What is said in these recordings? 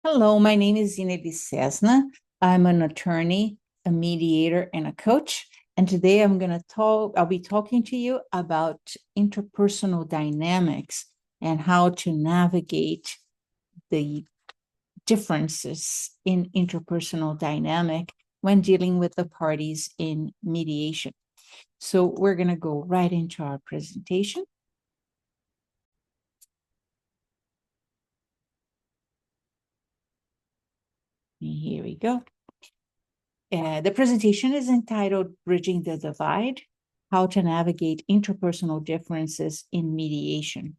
Hello, my name is Inely Cesna. I'm an attorney, a mediator, and a coach. And today I'll be talking to you about interpersonal dynamics and how to navigate the differences in interpersonal dynamic when dealing with the parties in mediation. So we're going to go right into our presentation. Here we go. The presentation is entitled Bridging the Divide, How to Navigate Interpersonal Differences in Mediation.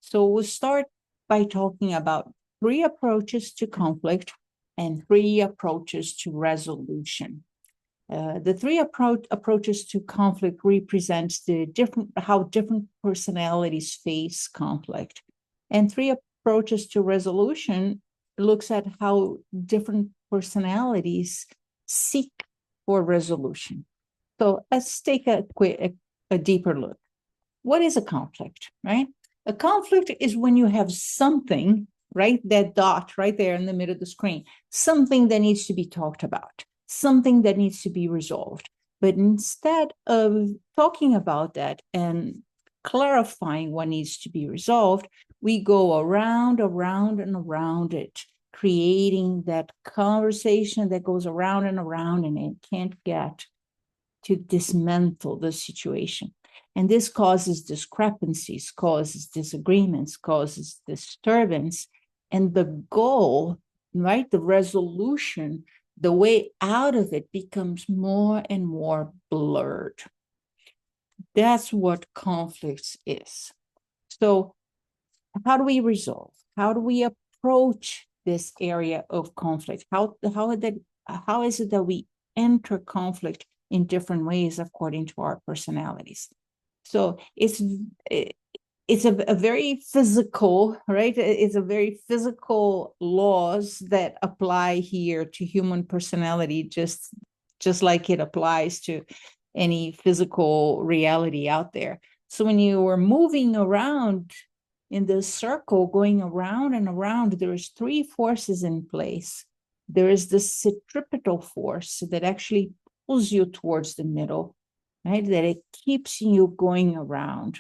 So we'll start by talking about 3 approaches to conflict and 3 approaches to resolution. The 3 approaches to conflict represents how different personalities face conflict. And 3 approaches to resolution looks at how different personalities seek for resolution. So let's take a deeper look. What is a conflict, right? A conflict is when you have something, right? That dot right there in the middle of the screen, something that needs to be talked about, something that needs to be resolved. But instead of talking about that and clarifying what needs to be resolved, we go around and around it, creating that conversation that goes around and it can't get to dismantle the situation. And this causes discrepancies, causes disagreements, causes disturbance. And the goal, right, the resolution, the way out of it becomes more and more blurred. That's what conflicts is. So how do we resolve? How do we approach this area of conflict? How is it that we enter conflict in different ways according to our personalities? So it's a very physical, right? It's a very physical laws that apply here to human personality, just like it applies to any physical reality out there. So when you are moving around in this circle, going around and around, there's 3 forces in place. There is the centripetal force that actually pulls you towards the middle, right? That it keeps you going around.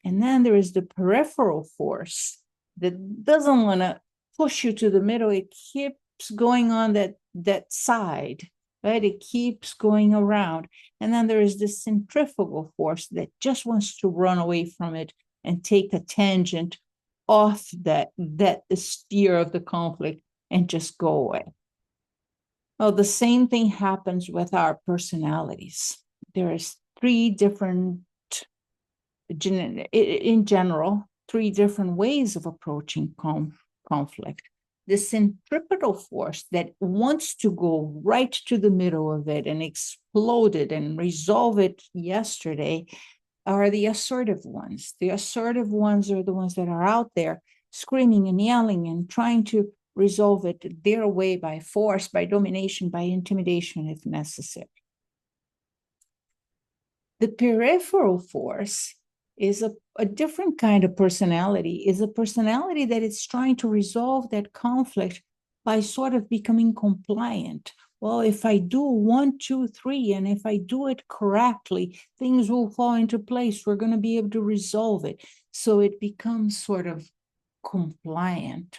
And then there is the peripheral force that doesn't want to push you to the middle. It keeps going on that side, right? It keeps going around. And then there is the centrifugal force that just wants to run away from it and take a tangent off that sphere of the conflict and just go away. Well, the same thing happens with our personalities. There is 3 different, in general, 3 different ways of approaching conflict. The centripetal force that wants to go right to the middle of it and explode it and resolve it yesterday are the assertive ones. The assertive ones are the ones that are out there screaming and yelling and trying to resolve it their way by force, by domination, by intimidation if necessary. The peripheral force is a different kind of personality, is a personality that is trying to resolve that conflict by sort of becoming compliant. Well, if I do 1, 2, 3, and if I do it correctly, things will fall into place. We're going to be able to resolve it. So it becomes sort of compliant.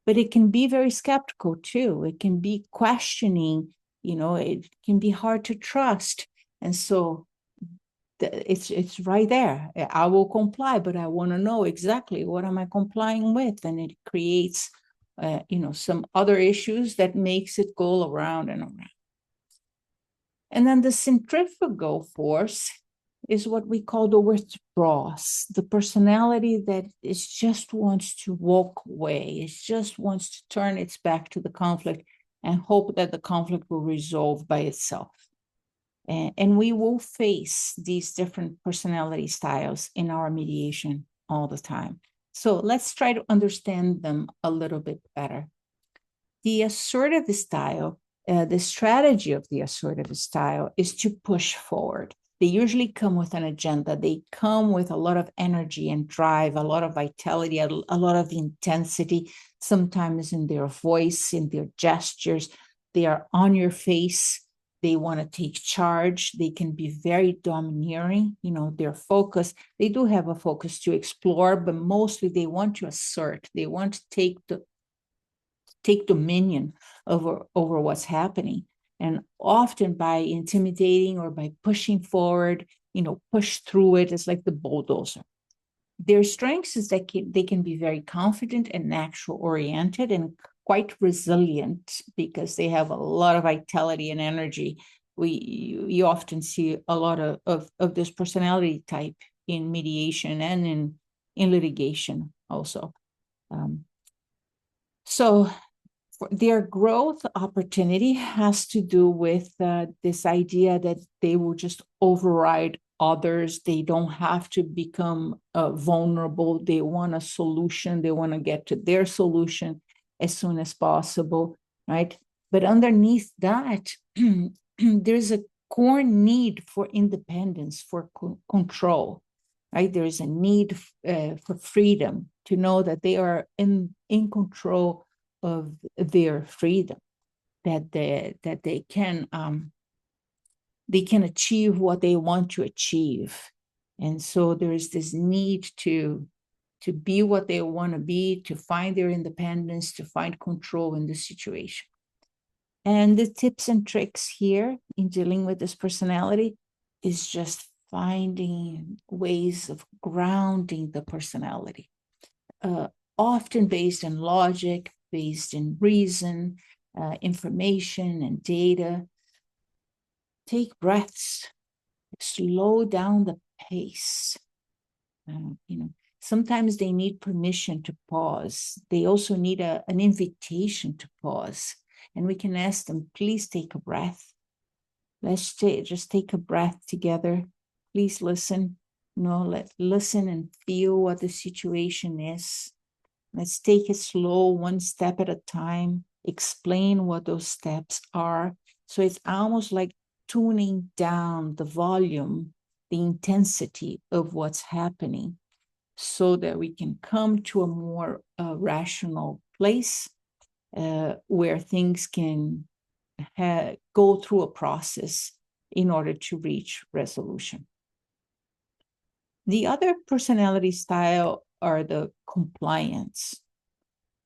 But it can be very skeptical too. It can be questioning, it can be hard to trust. And so it's right there. I will comply, but I want to know exactly what am I complying with. And it creates some other issues that makes it go around and around. And then the centrifugal force is what we call the withdraws, the personality that is just wants to walk away. It just wants to turn its back to the conflict and hope that the conflict will resolve by itself. And we will face these different personality styles in our mediation all the time. So let's try to understand them a little bit better. The assertive style, the strategy of the assertive style is to push forward. they usually come with an agenda. They come with a lot of energy and drive, a lot of vitality, a lot of intensity, sometimes in their voice, in their gestures. They are on your face. They want to take charge. They can be very domineering. Their focus, they do have a focus to explore, but mostly they want to assert. They want to take dominion over what's happening. And often by intimidating or by pushing forward, push through it. It's like the bulldozer. Their strengths is that they can be very confident and natural oriented and quite resilient because they have a lot of vitality and energy. You often see a lot of this personality type in mediation and in litigation also. So their growth opportunity has to do with this idea that they will just override others. They don't have to become vulnerable. They want a solution. They want to get to their solution as soon as possible, right? But underneath that, there's a core need for independence, for control, right? There is a need for freedom, to know that they are in control of their freedom, that they can achieve what they want to achieve. And so there is this need to be what they want to be, to find their independence, to find control in the situation. And the tips and tricks here in dealing with this personality is just finding ways of grounding the personality, often based on logic, based in reason, information and data. Take breaths, slow down the pace. Sometimes they need permission to pause. They also need an invitation to pause. And we can ask them, please take a breath. Let's just take a breath together. Please listen. Let's listen and feel what the situation is. Let's take it slow, one step at a time. Explain what those steps are. So it's almost like tuning down the volume, the intensity of what's happening, so that we can come to a more rational place where things can go through a process in order to reach resolution. The other personality style are the compliance.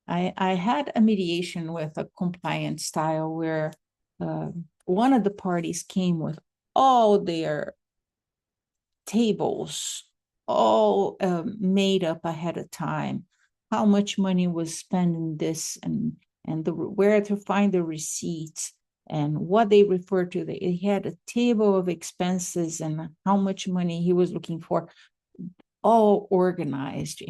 I had a mediation with a compliance style where one of the parties came with all their tables, all made up ahead of time, how much money was spent in this, and where to find the receipts, and what they referred to. He had a table of expenses and how much money he was looking for, all organized,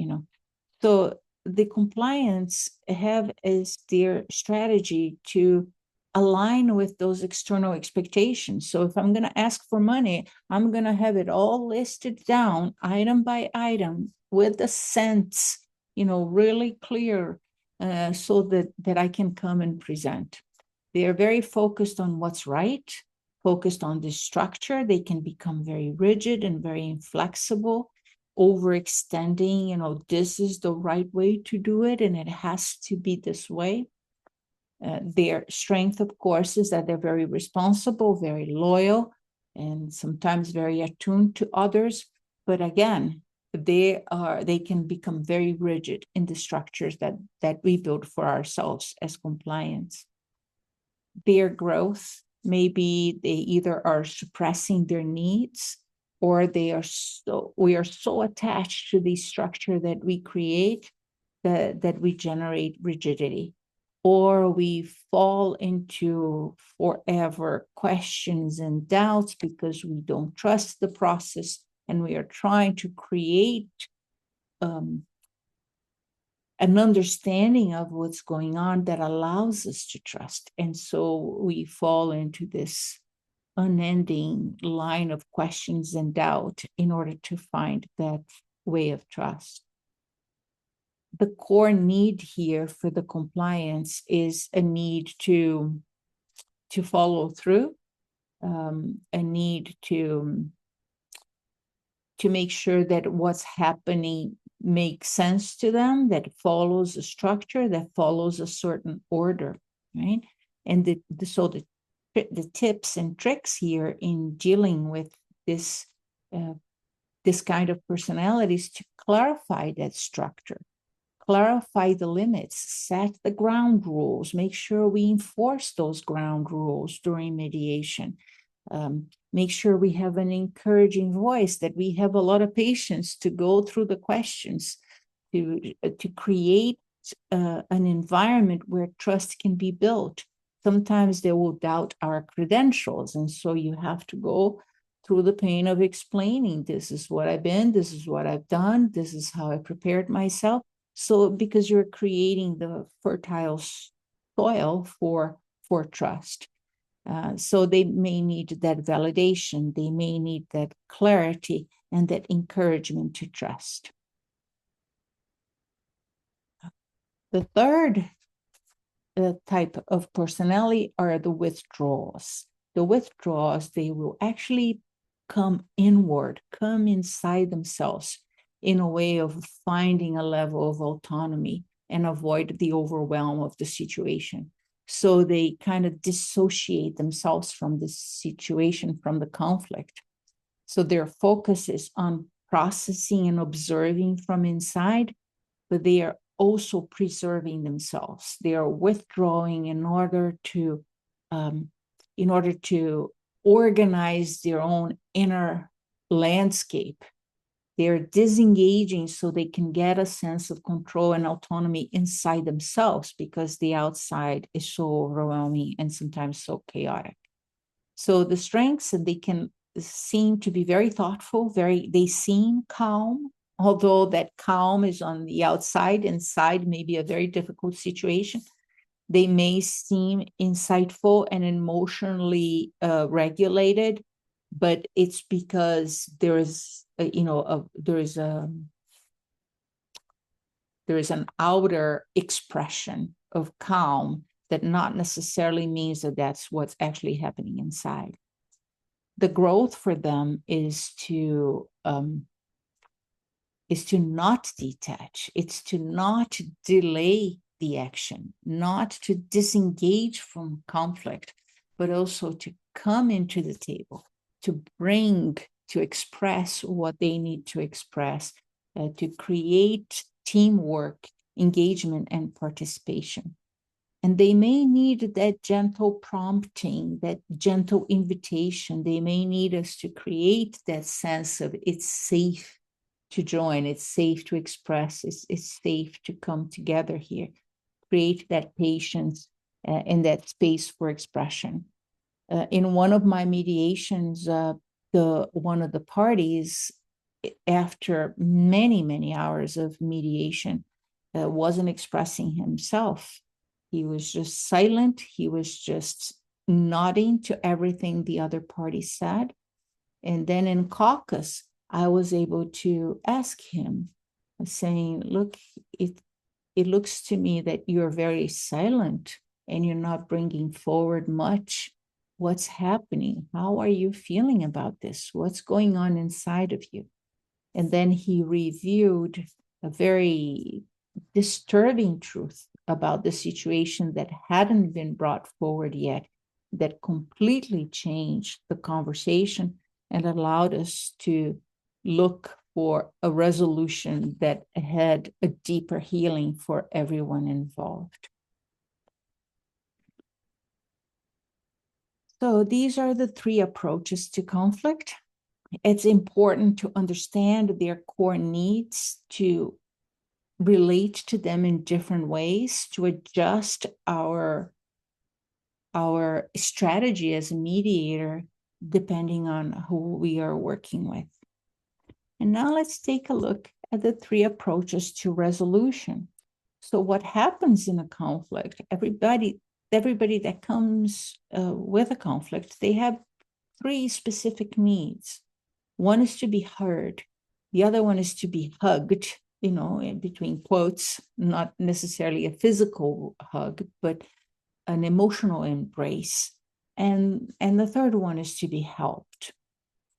So the compliance have as their strategy to align with those external expectations. So if I'm going to ask for money, I'm going to have it all listed down, item by item, with the cents, really clear, so that I can come and present. They are very focused on what's right, focused on the structure. They can become very rigid and very inflexible, overextending, this is the right way to do it, and it has to be this way. Their strength, of course, is that they're very responsible, very loyal, and sometimes very attuned to others. But again, they can become very rigid in the structures that we build for ourselves as compliance. Their growth, maybe they either are suppressing their needs, or we are so attached to the structure that we create that we generate rigidity, or we fall into forever questions and doubts because we don't trust the process, and we are trying to create an understanding of what's going on that allows us to trust. And so we fall into this unending line of questions and doubt in order to find that way of trust. The core need here for the compliance is a need to follow through, a need to to make sure that what's happening makes sense to them, that follows a structure, that follows a certain order, right? And so the tips and tricks here in dealing with this this kind of personalities to clarify that structure, clarify the limits, set the ground rules, make sure we enforce those ground rules during mediation. Make sure we have an encouraging voice, that we have a lot of patience to go through the questions, to create an environment where trust can be built. Sometimes they will doubt our credentials, and so you have to go through the pain of explaining, this is what I've been, this is what I've done, this is how I prepared myself. So because you're creating the fertile soil for trust. So they may need that validation, they may need that clarity and that encouragement to trust. The third type of personality are the withdrawals. The withdrawals, they will actually come inward, come inside themselves in a way of finding a level of autonomy and avoid the overwhelm of the situation. So they kind of dissociate themselves from the situation, from the conflict. So their focus is on processing and observing from inside, but they are also preserving themselves. They are withdrawing in order to organize their own inner landscape. They're disengaging so they can get a sense of control and autonomy inside themselves, because the outside is so overwhelming and sometimes so chaotic. So the strengths, they can seem to be very thoughtful, they seem calm, although that calm is on the outside. Inside may be a very difficult situation. They may seem insightful and emotionally regulated, but it's because there is an outer expression of calm that not necessarily means that that's what's actually happening inside. The growth for them is to not detach. It's to not delay the action, not to disengage from conflict, but also to come into the table, to express what they need to express, to create teamwork, engagement, and participation. And they may need that gentle prompting, that gentle invitation. They may need us to create that sense of it's safe to join, it's safe to express, it's safe to come together here. Create that patience and that space for expression. In one of my mediations, one of the parties, after many hours of mediation, wasn't expressing himself. He was just silent. He was just nodding to everything the other party said. And then in caucus, I was able to ask him, saying, look, it looks to me that you're very silent and you're not bringing forward much. What's happening? How are you feeling about this? What's going on inside of you? And then he reviewed a very disturbing truth about the situation that hadn't been brought forward yet, that completely changed the conversation and allowed us to look for a resolution that had a deeper healing for everyone involved. So these are the three approaches to conflict. It's important to understand their core needs, to relate to them in different ways, to adjust our strategy as a mediator depending on who we are working with. And now let's take a look at the three approaches to resolution. So what happens in a conflict? Everybody that comes with a conflict, they have three specific needs. One is to be heard. The other one is to be hugged, in between quotes, not necessarily a physical hug, but an emotional embrace. And the third one is to be helped.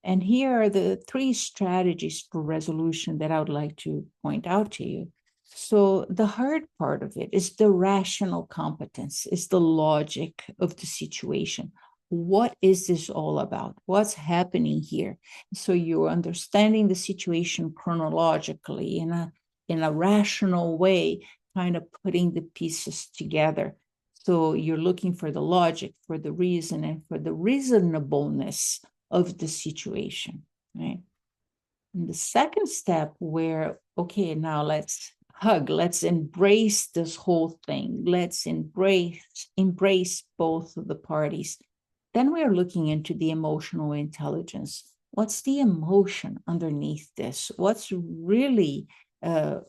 And here are the 3 strategies for resolution that I would like to point out to you. So the hard part of it is the rational competence, is the logic of the situation. What is this all about? What's happening here? So you're understanding the situation chronologically in a rational way, kind of putting the pieces together. So you're looking for the logic, for the reason, and for the reasonableness of the situation, right? And the second step where, okay, now let's hug, let's embrace this whole thing. Let's embrace both of the parties. Then we are looking into the emotional intelligence. What's the emotion underneath this? What's really the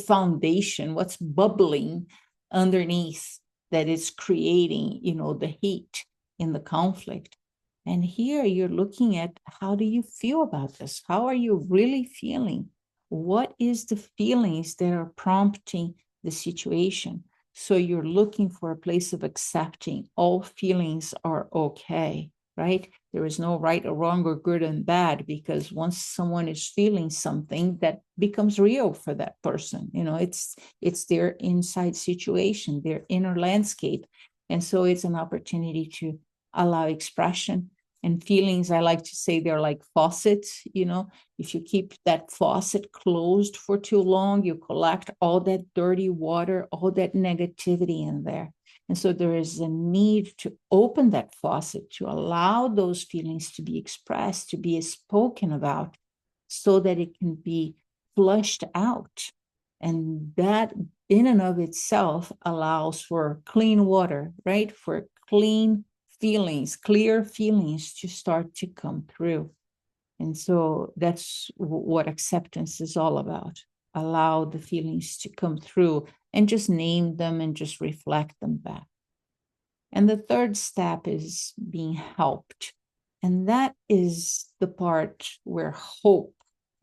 foundation? What's bubbling underneath that is creating, the heat in the conflict? And here you're looking at, how do you feel about this? How are you really feeling? What is the feelings that are prompting the situation? So you're looking for a place of accepting all feelings are okay, right? There is no right or wrong or good and bad, because once someone is feeling something, that becomes real for that person. It's their inside situation, their inner landscape. And so it's an opportunity to allow expression. And feelings, I like to say, they're like faucets. If you keep that faucet closed for too long, you collect all that dirty water, all that negativity in there. And so there is a need to open that faucet, to allow those feelings to be expressed, to be spoken about, so that it can be flushed out. And that in and of itself allows for clean water, right? For clean feelings, clear feelings to start to come through. And so that's what acceptance is all about. Allow the feelings to come through and just name them and just reflect them back. And the third step is being helped. And that is the part where hope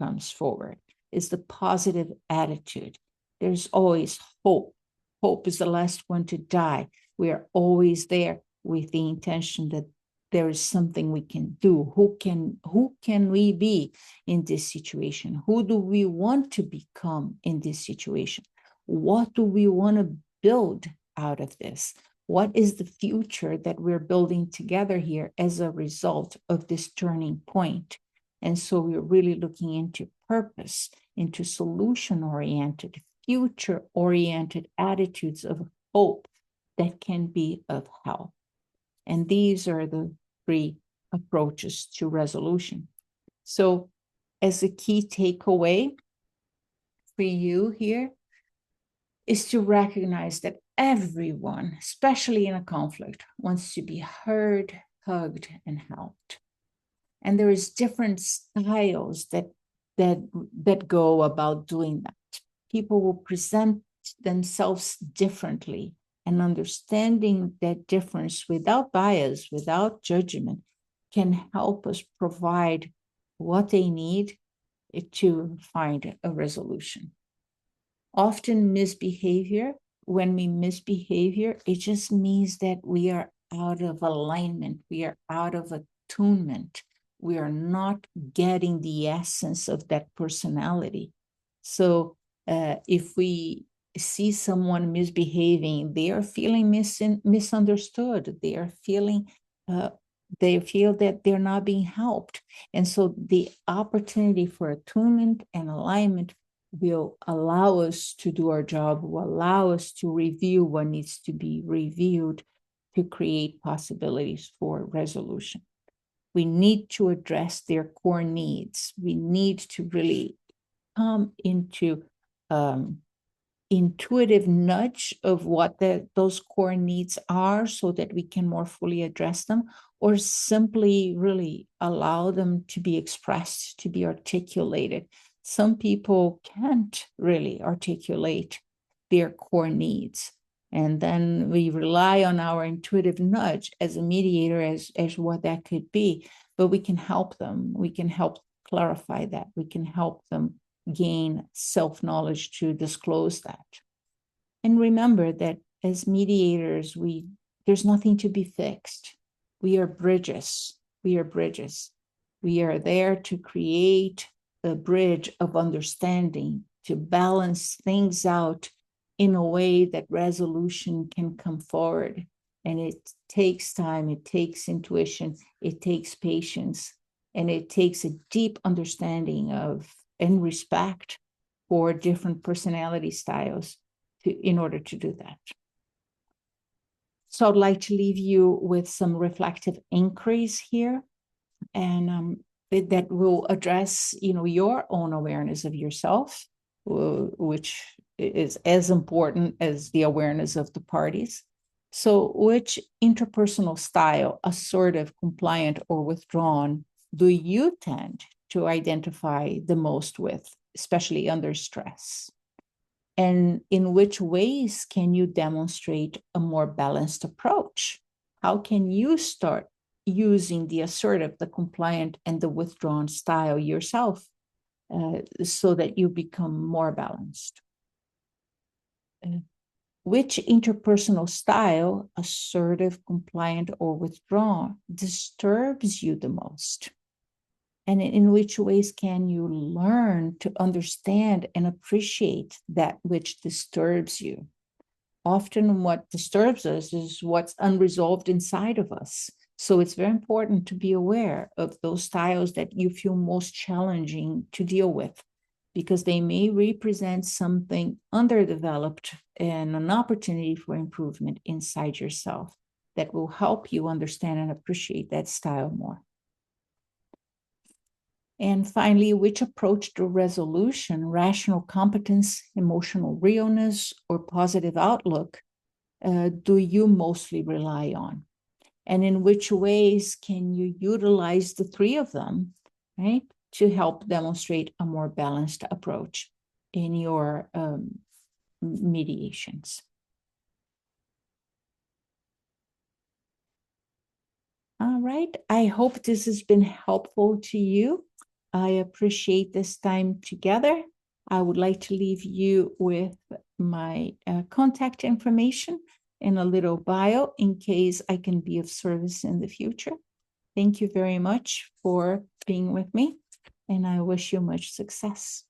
comes forward, is the positive attitude. There's always hope. Hope is the last one to die. We are always there with the intention that there is something we can do. Who can we be in this situation? Who do we want to become in this situation? What do we want to build out of this? What is the future that we're building together here as a result of this turning point? And so we're really looking into purpose, into solution-oriented, future-oriented attitudes of hope that can be of help. And these are the 3 approaches to resolution. So as a key takeaway for you here is to recognize that everyone, especially in a conflict, wants to be heard, hugged, and helped. And there is different styles that go about doing that. People will present themselves differently, and understanding that difference without bias, without judgment, can help us provide what they need to find a resolution. Often when we misbehavior, it just means that we are out of alignment, we are out of attunement, we are not getting the essence of that personality. So if we see someone misbehaving, they are feeling misunderstood, they feel that they're not being helped. And so the opportunity for attunement and alignment will allow us to do our job, will allow us to review what needs to be reviewed, to create possibilities for resolution. We need to address their core needs. We need to really come into intuitive nudge of what those core needs are, so that we can more fully address them, or simply really allow them to be expressed, to be articulated. Some people can't really articulate their core needs. And then we rely on our intuitive nudge as a mediator, as what that could be. But we can help them. We can help clarify that. We can help them gain self-knowledge to disclose that. And remember that as mediators, there's nothing to be fixed. We are bridges. We are bridges. We are there to create a bridge of understanding, to balance things out in a way that resolution can come forward. And it takes time, it takes intuition, it takes patience, and it takes a deep understanding of and respect for different personality styles in order to do that. So I'd like to leave you with some reflective inquiries here, and that will address, your own awareness of yourself, which is as important as the awareness of the parties. So which interpersonal style, assertive, compliant, or withdrawn, do you tend to identify the most with, especially under stress? And in which ways can you demonstrate a more balanced approach? How can you start using the assertive, the compliant, and the withdrawn style yourself so that you become more balanced? Which interpersonal style, assertive, compliant, or withdrawn, disturbs you the most? And in which ways can you learn to understand and appreciate that which disturbs you? Often what disturbs us is what's unresolved inside of us. So it's very important to be aware of those styles that you feel most challenging to deal with, because they may represent something underdeveloped and an opportunity for improvement inside yourself that will help you understand and appreciate that style more. And finally, which approach to resolution, rational competence, emotional realness, or positive outlook do you mostly rely on? And in which ways can you utilize the three of them, right, to help demonstrate a more balanced approach in your mediations? All right, I hope this has been helpful to you. I appreciate this time together. I would like to leave you with my contact information and a little bio in case I can be of service in the future. Thank you very much for being with me, and I wish you much success.